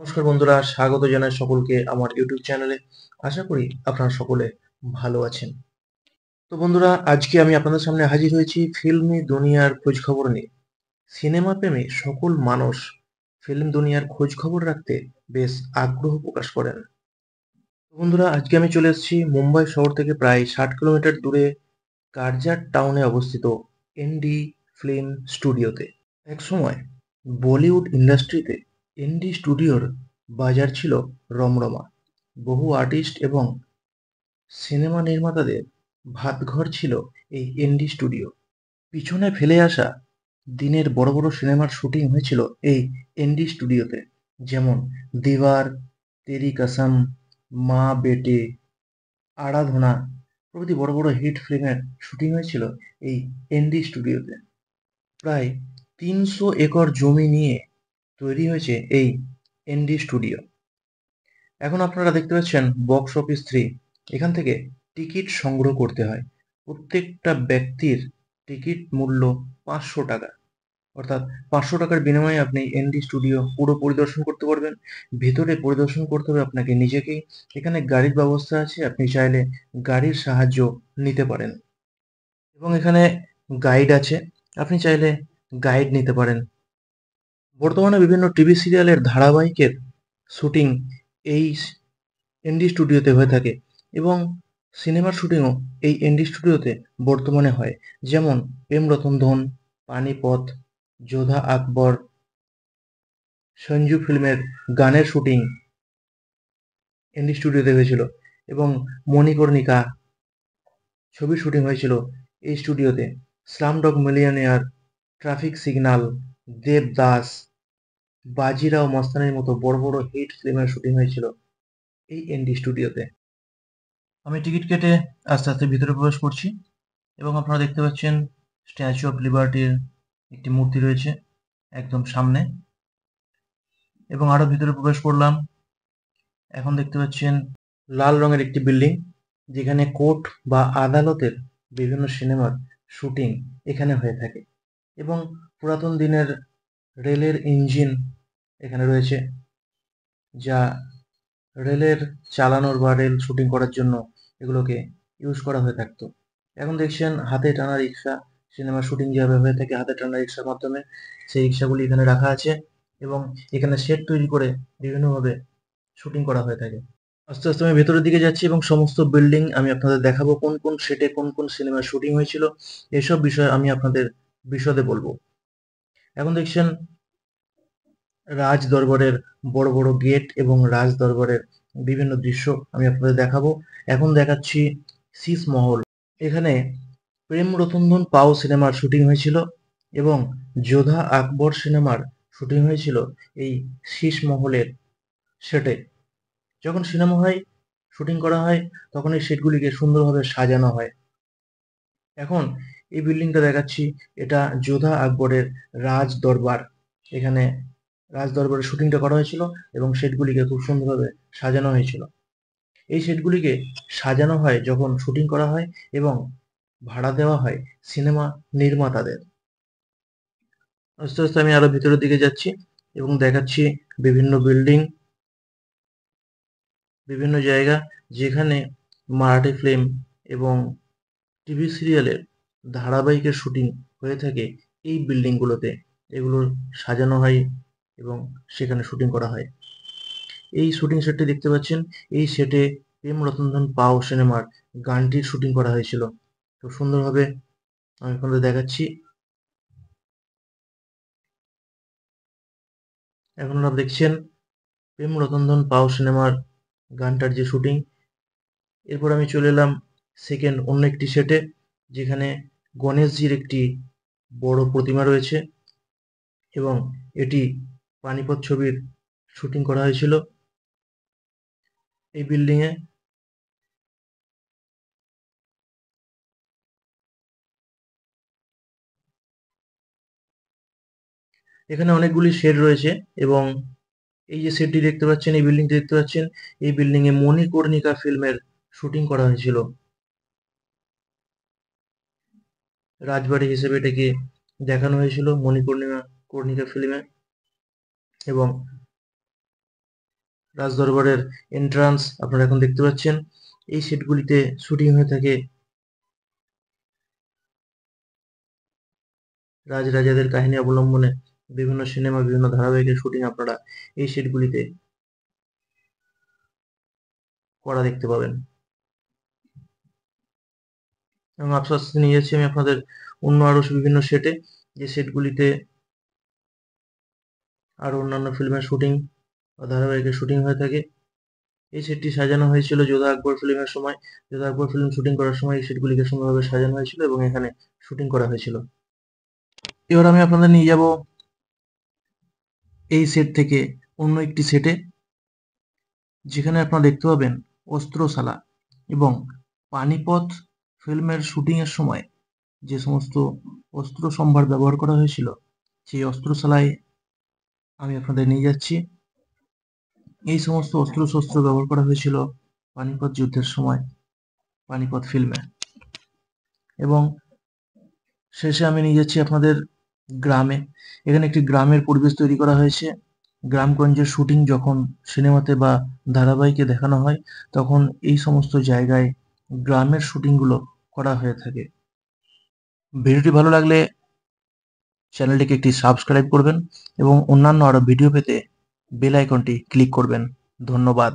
নমস্কার বন্ধুরা, স্বাগত জানাই সকলকে আমার ইউটিউব চ্যানেলে। আশা করি আপনারা সকলে ভালো আছেন। তো বন্ধুরা, আজকে আমি আপনাদের সামনে হাজির হয়েছি ফিল্মি দুনিয়ার খোঁজ খবর নিয়ে। সিনেমা প্রেমী সকল মানুষ ফিল্ম দুনিয়ার খোঁজ খবর রাখতে বেশ আগ্রহ প্রকাশ করেন। তো বন্ধুরা, আজকে আমি চলে এসেছি মুম্বাই শহর থেকে প্রায় 60 কিলোমিটার দূরে কারজাট টাউনে অবস্থিত এনডি ফিল্ম স্টুডিওতে। একসময় বলিউড ইন্ডাস্ট্রিতে এনডি স্টুডিওর বাজার ছিল রমরমা। বহু আর্টিস্ট এবং সিনেমা নির্মাতাদের ভাতঘর ছিল এই এনডি স্টুডিও। পিছনে ফেলে আসা দিনের বড় বড় সিনেমার শুটিং হয়েছিল এই এনডি স্টুডিওতে, যেমন দিওয়ার, তেরি কসম, মা বেটে, আরাধনা প্রভৃতি বড় বড় হিট ফিল্মের শুটিং হয়েছিল এই এনডি স্টুডিওতে। প্রায় ৩০০ একর জমি নিয়ে তৈরি হয়েছে এই এনডি স্টুডিও। এখন আপনারা দেখতে পাচ্ছেন বক্স অফিস 3। এখান থেকে টিকিট সংগ্রহ করতে হয়। প্রত্যেকটা ব্যক্তির টিকিট মূল্য ৫০০ টাকা, অর্থাৎ ৫০০ টাকার বিনিময়ে আপনি এনডি স্টুডিও পুরো পরিদর্শন করতে পারবেন। ভেতরে পরিদর্শন করতে হবে আপনাকে নিজেকেই। এখানে গাড়ির ব্যবস্থা আছে, আপনি চাইলে গাড়ির সাহায্য নিতে পারেন এবং এখানে গাইড আছে, আপনি চাইলে গাইড নিতে পারেন। বর্তমানে বিভিন্ন টিভি সিরিয়ালের ধারাবাহিকের শুটিং এই এনডি স্টুডিওতে হয়ে থাকে এবং সিনেমার শুটিংও এই এনডি স্টুডিওতে বর্তমানে হয়। যেমন প্রেম রতন ধন, পানিপথ, যোধা আকবর, সঞ্জু ফিল্মের গানের শুটিং এনডি স্টুডিওতে হয়েছিল এবং মণিকর্ণিকা ছবির শুটিং হয়েছিল এই স্টুডিওতে। Slumdog Millionaire, Traffic Signal, Devdas, Bajirao মস্তানির মতো বড় বড় হিট ফিল্মের শুটিং হয়েছিল এই এনডি স্টুডিওতে। আমি টিকিট কেটে আস্তে আস্তে ভিতরে প্রবেশ করছি এবং আপনারা দেখতে পাচ্ছেন স্ট্যাচু অফ লিবার্টির একটি মূর্তি রয়েছে একদম সামনে, এবং আরো ভিতরে প্রবেশ করলাম। এখন দেখতে পাচ্ছেন লাল রঙের একটি বিল্ডিং, যেখানে কোর্ট বা আদালতের বিভিন্ন সিনেমার শুটিং এখানে হয়ে থাকে এবং পুরাতন দিনের রেলের ইঞ্জিন এখানে রয়েছে, যা রেলের চালানোর বা রেল শুটিং করার জন্য এগুলোকে ইউজ করা হয়ে থাকতো। এখন দেখছেন হাতে টানা রিক্সা, সিনেমার শুটিং যেভাবে হয়ে থাকে হাতে টানা রিক্সার মাধ্যমে, সেই রিক্সাগুলি এখানে রাখা আছে এবং এখানে সেট তৈরি করে বিভিন্নভাবে শুটিং করা হয়ে থাকে। আস্তে আস্তে আমি ভেতরের দিকে যাচ্ছি এবং সমস্ত বিল্ডিং আমি আপনাদের দেখাবো, কোন কোন সেটে কোন কোন সিনেমার শুটিং হয়েছিল এসব বিষয়ে আমি আপনাদের বিশদে বলবো। এখন দেখছেন রাজ দরবারের বড় বড় গেট এবং রাজ দরবারের বিভিন্ন দৃশ্য আমি আপনাদের দেখাবো। এখন দেখাচ্ছি শীষ মহল। এখানে প্রেম রতন ধন পাও সিনেমার শুটিং হয়েছিল এবং যোধা আকবর সিনেমার শুটিং হয়েছিল এই শীষ মহলের সেটে। যখন সিনেমা হয় শুটিং করা হয় তখন এই সেটগুলিকে সুন্দরভাবে সাজানো হয়। এখন এই বিল্ডিংটা দেখাচ্ছি, এটা যোধা আকবরের রাজ দরবার। এখানে রাজ দরবারের শুটিংটা করা হয়েছিল এবং সেটগুলিকে খুব সুন্দরভাবে সাজানো হয়েছিল। এই সেটগুলিকে সাজানো হয় যখন শুটিং করা হয় এবং ভাড়া দেওয়া হয় সিনেমা নির্মাতাদের। আস্তে আস্তে আমি আরো ভিতরের দিকে যাচ্ছি এবং দেখাচ্ছি বিভিন্ন বিল্ডিং, বিভিন্ন জায়গা যেখানে মারাঠি ফিল্ম এবং টিভি সিরিয়ালের ধারাবাহিকের শুটিং হয়ে থাকে এই বিল্ডিংগুলোতে। এগুলো সাজানো হয় এবং সেখানে শুটিং করা হয়। এই শুটিং সেটটি দেখতে পাচ্ছেন, এই সেটে প্রেম রতন ধন পাও সিনেমার গানটির শুটিং করা হয়েছিল। খুব সুন্দরভাবে আমি আপনাদের দেখাচ্ছি। এখন আপনারা দেখছেন প্রেম রতন ধন পাও সিনেমার গানটার যে শুটিং। এরপর আমি চলে এলাম সেকেন্ড অন্য একটি সেটে, যেখানে গণেশজির একটি বড় প্রতিমা রয়েছে এবং এটি পানিপথ ছবির শুটিং করা হয়েছিল এই বিল্ডিংয়ে। এখানে অনেকগুলি শেড রয়েছে এবং এই যে সেটটি দেখতে পাচ্ছেন, এই বিল্ডিংটি দেখতে পাচ্ছেন, এই বিল্ডিংয়ে মণিকর্ণিকা ফিল্মের শুটিং করা হয়েছিল। রাজবাড়ি হিসেবে এটাকে দেখানো হয়েছিল মণিকর্ণিকা কর্ণিকা ফিল্মে এবং রাজদরবারের এন্ট্রান্স আপনারা এখন দেখতে পাচ্ছেন। এই সেটগুলিতে শুটিং হয়ে থাকে রাজরাজাদের কাহিনী অবলম্বনে বিভিন্ন সিনেমা, বিভিন্ন ধারাবাহিকের শুটিং আপনারা এই সেটগুলিতে করা দেখতে পাবেন। এবং আস্তে আস্তে নিয়ে যাচ্ছি আমি আপনাদের অন্য আরো বিভিন্ন সেটে, যে সেটগুলিতে আরো অন্যান্য ফিল্মের শুটিং বা ধারাবাহিকের শুটিং হয়ে থাকে। এই সেটটি সাজানো হয়েছিল যোধা আকবর ফিল্মের সময়। যোধা আকবর ফিল্ম শুটিং করার সময় এই সেটগুলিকে সুন্দরভাবে সাজানো হয়েছিল এবং এখানে শুটিং করা হয়েছিল। এবার আমি আপনাদের নিয়ে যাব এই সেট থেকে অন্য একটি সেটে, যেখানে আপনারা দেখতে পাবেন অস্ত্রশালা এবং পানিপথ ফিল্মের শুটিং এর সময় যে সমস্ত অস্ত্র সম্ভার ব্যবহার করা হয়েছিল, সেই অস্ত্রশালায় আমি আপনাদের নিয়ে যাচ্ছি। এই সমস্ত অস্ত্র-শস্ত্র ব্যবহার করা হয়েছিল পানিপথ যুদ্ধের সময়, পানিপথ ফিল্মে। এবং শেষে আমি নিয়ে যাচ্ছি আপনাদের গ্রামে। এখানে একটি গ্রামের পরিবেশ তৈরি করা হয়েছে। গ্রামগঞ্জের শুটিং যখন সিনেমাতে বা ধারাবাহিকে দেখানো হয়, তখন এই সমস্ত জায়গায় গ্রামের শুটিংগুলো করা হয়ে থাকে। ভিডিওটি ভালো লাগলে চ্যানেলটিকে একটি সাবস্ক্রাইব করবেন এবং অন্যান্য আরো ভিডিও পেতে বেল আইকনটি ক্লিক করবেন। ধন্যবাদ।